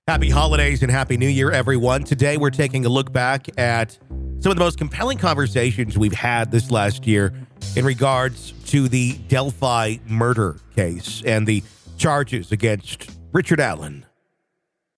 Happy holidays and happy new year, everyone. Today, we're taking a look back at some of the most compelling conversations we've had this last year in regards to the Delphi murder case and the charges against Richard Allen.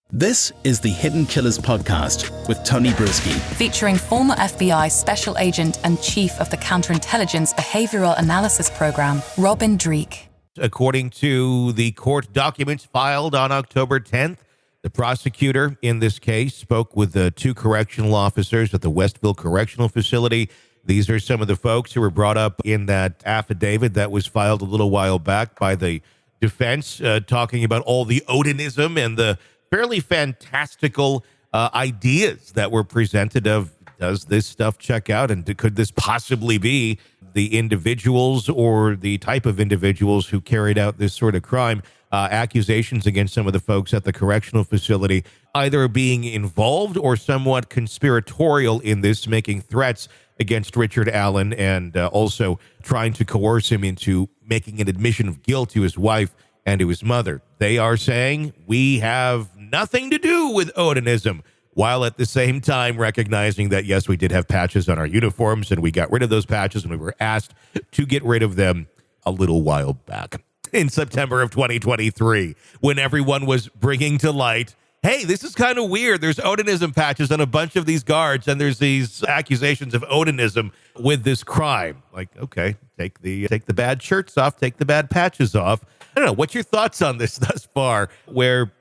This is the Hidden Killers podcast with Tony Brueski, featuring former FBI Special Agent and Chief of the Counterintelligence Behavioral Analysis Program, Robin Dreeke. According to the court documents filed on October 10th, the prosecutor in this case spoke with the two correctional officers at the Westville Correctional Facility. These are some of the folks who were brought up in that affidavit that was filed a little while back by the defense, talking about all the Odinism and the fairly fantastical ideas that were presented of, does this stuff check out, and could this possibly be the individuals or the type of individuals who carried out this sort of crime? Accusations against some of the folks at the correctional facility either being involved or somewhat conspiratorial in this, making threats against Richard Allen and also trying to coerce him into making an admission of guilt to his wife and to his mother. They are saying we have nothing to do with Odinism, while at the same time recognizing that, yes, we did have patches on our uniforms and we got rid of those patches and we were asked to get rid of them a little while back. In September of 2023, when everyone was bringing to light, hey, this is kind of weird. There's Odinism patches on a bunch of these guards, and there's these accusations of Odinism with this crime. Like, okay, take the bad shirts off, take the bad patches off. I don't know. What's your thoughts on this thus far, where,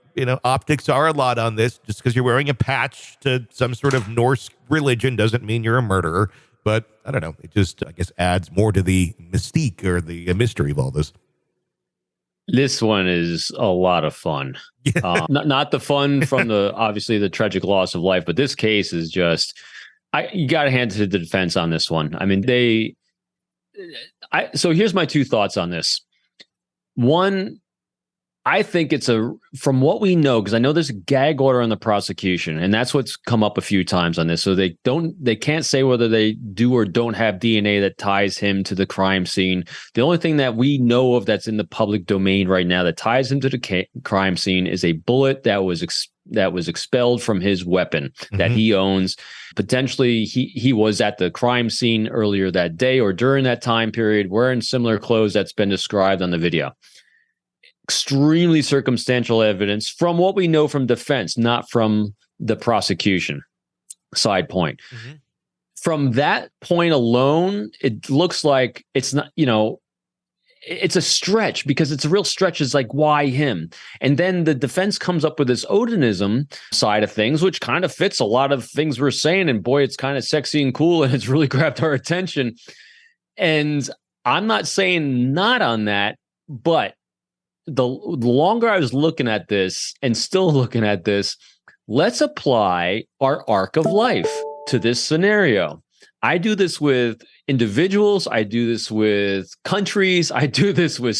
optics are a lot on this? Just because you're wearing a patch to some sort of Norse religion doesn't mean you're a murderer. But I don't know. It just, I guess, adds more to the mystique or the mystery of all this. This one is a lot of fun. Yeah. Not the fun from obviously the tragic loss of life, but this case is just, you got to hand it to the defense on this one. I mean, so here's my two thoughts on this. One, I think from what we know, because I know there's a gag order on the prosecution, and that's what's come up a few times on this. So they can't say whether they do or don't have DNA that ties him to the crime scene. The only thing that we know of that's in the public domain right now that ties him to the crime scene is a bullet that was expelled from his weapon that he owns. Potentially, he was at the crime scene earlier that day or during that time period wearing similar clothes that's been described on the video. Extremely circumstantial evidence from what we know from defense, not from the prosecution. Side point. From that point alone, it looks like it's not, it's a stretch, because it's a real stretch. Is like, why him? And then the defense comes up with this Odinism side of things, which kind of fits a lot of things we're saying. And boy, it's kind of sexy and cool, and it's really grabbed our attention. And I'm not saying not on that, but the longer I was looking at this and still looking at this, let's apply our arc of life to this scenario. I do this with individuals. I do this with countries. I do this with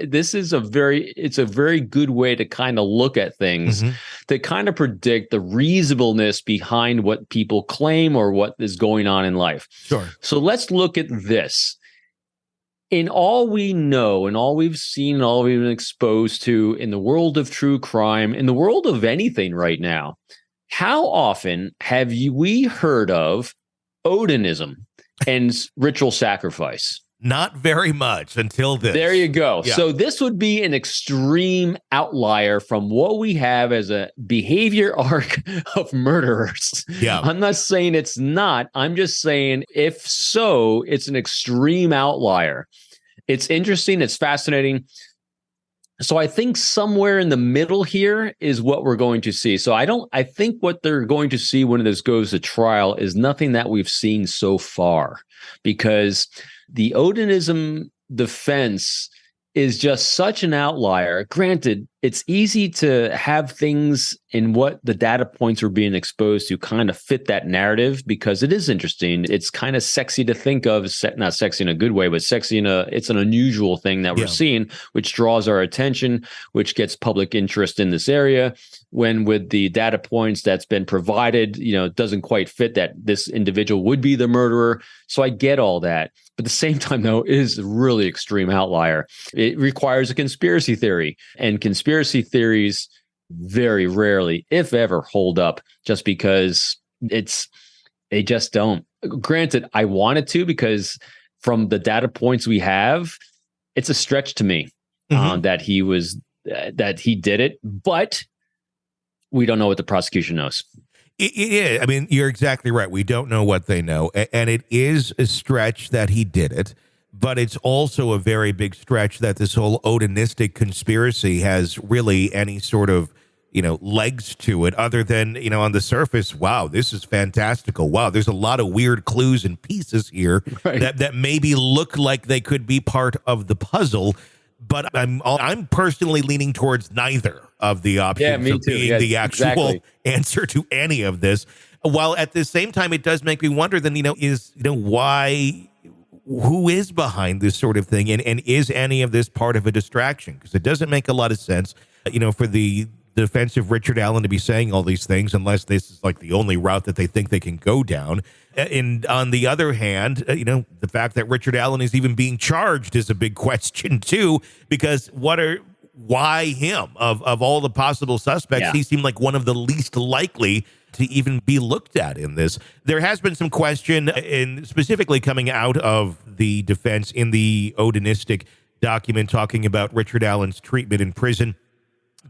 This is it's a very good way to kind of look at things, to kind of predict the reasonableness behind what people claim or what is going on in life. Sure. So let's look at this. In all we know and all we've seen and all we've been exposed to in the world of true crime, in the world of anything right now, how often have we heard of Odinism and ritual sacrifice? Not very much until this. There you go. Yeah. So this would be an extreme outlier from what we have as a behavior arc of murderers. Yeah. I'm not saying it's not. I'm just saying, if so, it's an extreme outlier. It's interesting. It's fascinating. So I think somewhere in the middle here is what we're going to see. So I think what they're going to see when this goes to trial is nothing that we've seen so far, because the Odinism defense is just such an outlier. Granted, it's easy to have things in what the data points are being exposed to kind of fit that narrative, because it is interesting. It's kind of sexy to think of, not sexy in a good way, but sexy it's an unusual thing that we're seeing, which draws our attention, which gets public interest in this area. When with the data points that's been provided, it doesn't quite fit that this individual would be the murderer. So I get all that. But at the same time, though, it is a really extreme outlier. It requires a conspiracy theory, and conspiracy theories very rarely, if ever, hold up just because they just don't. Granted, I wanted to, because from the data points we have, it's a stretch to me that he did it, but we don't know what the prosecution knows. It is. I mean, you're exactly right. We don't know what they know. And it is a stretch that he did it, but it's also a very big stretch that this whole Odinistic conspiracy has really any sort of, legs to it other than, on the surface, wow, this is fantastical. Wow, there's a lot of weird clues and pieces here that maybe look like they could be part of the puzzle. But I'm personally leaning towards neither of the options of being the actual answer to any of this. While at the same time, it does make me wonder then, why, who is behind this sort of thing? And is any of this part of a distraction? Because it doesn't make a lot of sense, for the defense of Richard Allen to be saying all these things, unless this is like the only route that they think they can go down. And on the other hand, the fact that Richard Allen is even being charged is a big question too, because why him? Of all the possible suspects, he seemed like one of the least likely to even be looked at in this. There has been some question, specifically coming out of the defense in the Odinistic document, talking about Richard Allen's treatment in prison,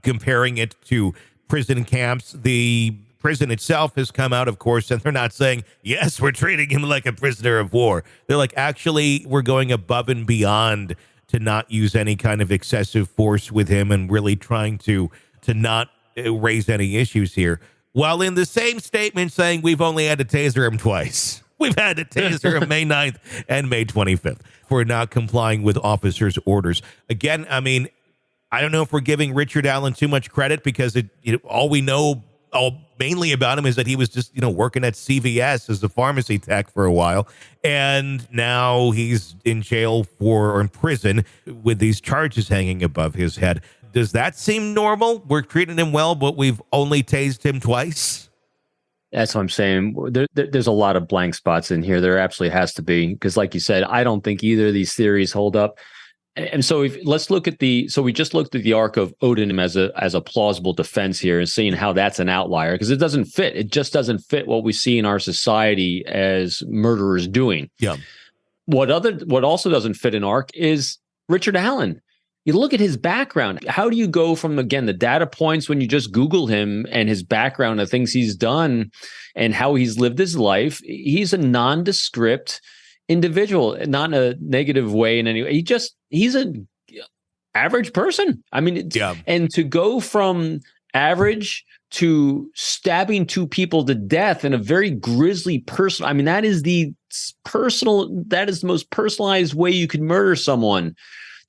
comparing it to prison camps. The prison itself has come out, of course, and they're not saying, yes, we're treating him like a prisoner of war. They're like, actually, we're going above and beyond to not use any kind of excessive force with him and really trying to not raise any issues here. While in the same statement saying we've only had to taser him twice. We've had to taser him May 9th and May 25th for not complying with officers' orders. Again, I mean, I don't know if we're giving Richard Allen too much credit, because all we know mainly about him is that he was just, working at CVS as a pharmacy tech for a while. And now he's in jail or in prison with these charges hanging above his head. Does that seem normal? We're treating him well, but we've only tased him twice? That's what I'm saying. There's a lot of blank spots in here. There absolutely has to be, because like you said, I don't think either of these theories hold up. And so let's look at we just looked at the arc of Odin as a plausible defense here and seeing how that's an outlier, because it doesn't fit. It just doesn't fit what we see in our society as murderers doing. Yeah. What also doesn't fit in arc is Richard Allen. You look at his background. How do you go from, again, the data points when you just Google him and his background, the things he's done and how he's lived his life? He's a nondescript individual, not in a negative way in any way. He's an average person. I mean, and to go from average to stabbing two people to death in a very grisly person. I mean, that is the most personalized way you could murder someone.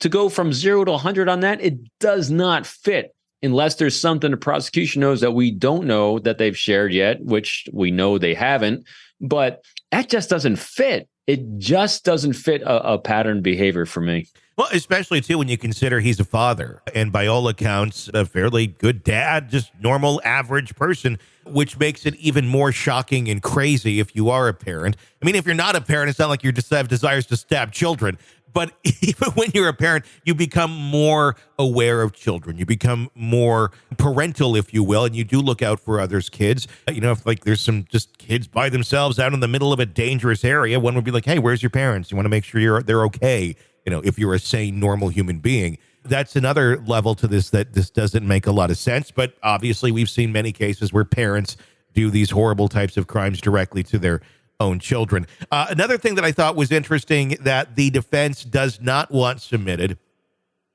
To go from 0 to 100 on that, it does not fit unless there's something the prosecution knows that we don't know that they've shared yet, which we know they haven't. But that just doesn't fit. It just doesn't fit a pattern behavior for me. Well, especially, too, when you consider he's a father and by all accounts, a fairly good dad, just normal, average person, which makes it even more shocking and crazy if you are a parent. I mean, if you're not a parent, it's not like you just have desires to stab children. But even when you're a parent, you become more aware of children. You become more parental, if you will, and you do look out for others' kids. If like there's some just kids by themselves out in the middle of a dangerous area, one would be like, hey, where's your parents? You want to make sure they're okay, if you're a sane, normal human being. That's another level to this that this doesn't make a lot of sense. But obviously, we've seen many cases where parents do these horrible types of crimes directly to their own children. Another thing that I thought was interesting that the defense does not want submitted,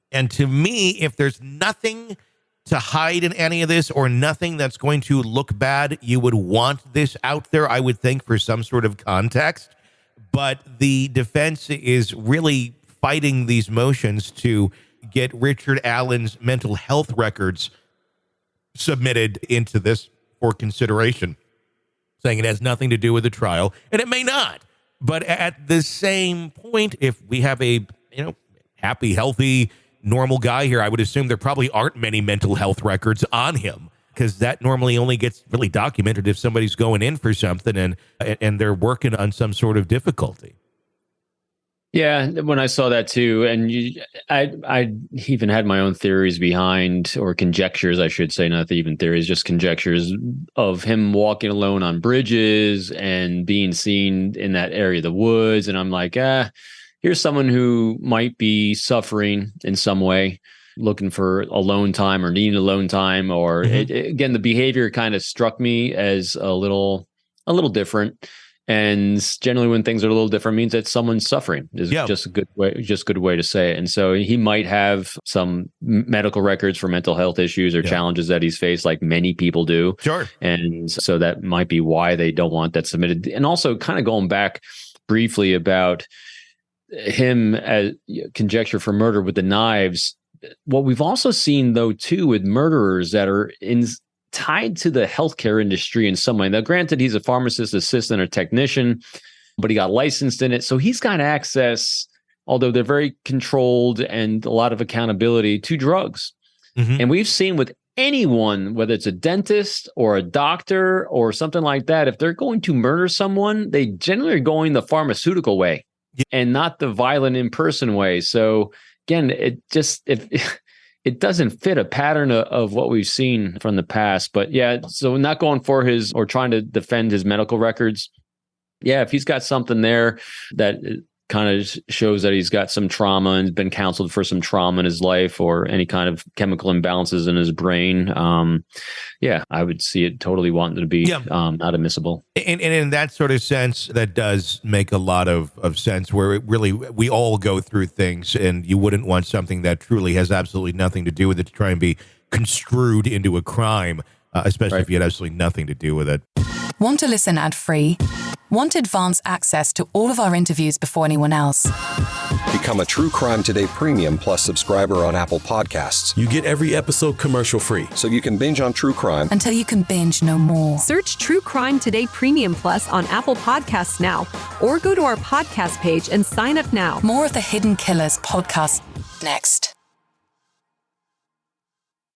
and to me, if there's nothing to hide in any of this or nothing that's going to look bad, you would want this out there, I would think, for some sort of context. But the defense is really fighting these motions to get Richard Allen's mental health records submitted into this for consideration, saying it has nothing to do with the trial, and it may not. But at the same point, if we have a happy, healthy, normal guy here, I would assume there probably aren't many mental health records on him, because that normally only gets really documented if somebody's going in for something and they're working on some sort of difficulty. Yeah, when I saw that too, and I even had my own theories behind, or conjectures, I should say, not even theories, just conjectures of him walking alone on bridges and being seen in that area of the woods. And I'm like, here's someone who might be suffering in some way, looking for alone time or needing alone time, or again, the behavior kind of struck me as a little different. And generally, when things are a little different, means that someone's suffering. Is just a good way to say it. And so he might have some medical records for mental health issues or challenges that he's faced, like many people do. Sure. And so that might be why they don't want that submitted. And also, kind of going back briefly about him as conjecture for murder with the knives. What we've also seen, though, too, with murderers that are tied to the healthcare industry in some way. Now, granted, he's a pharmacist assistant or technician, but he got licensed in it. So he's got access, although they're very controlled and a lot of accountability, to drugs. And we've seen with anyone, whether it's a dentist or a doctor or something like that, if they're going to murder someone, they generally are going the pharmaceutical way and not the violent in-person way. So again, it doesn't fit a pattern of what we've seen from the past. But yeah, so not going for his or trying to defend his medical records. Yeah, if he's got something there that kind of shows that he's got some trauma and been counseled for some trauma in his life or any kind of chemical imbalances in his brain, I would see it totally wanting to be not admissible. And in that sort of sense, that does make a lot of sense, where we all go through things, and you wouldn't want something that truly has absolutely nothing to do with it to try and be construed into a crime, especially if you had absolutely nothing to do with it. Want to listen ad-free? Want advanced access to all of our interviews before anyone else? Become a True Crime Today Premium Plus subscriber on Apple Podcasts. You get every episode commercial-free. So you can binge on true crime until you can binge no more. Search True Crime Today Premium Plus on Apple Podcasts now, or go to our podcast page and sign up now. More of the Hidden Killers podcast next.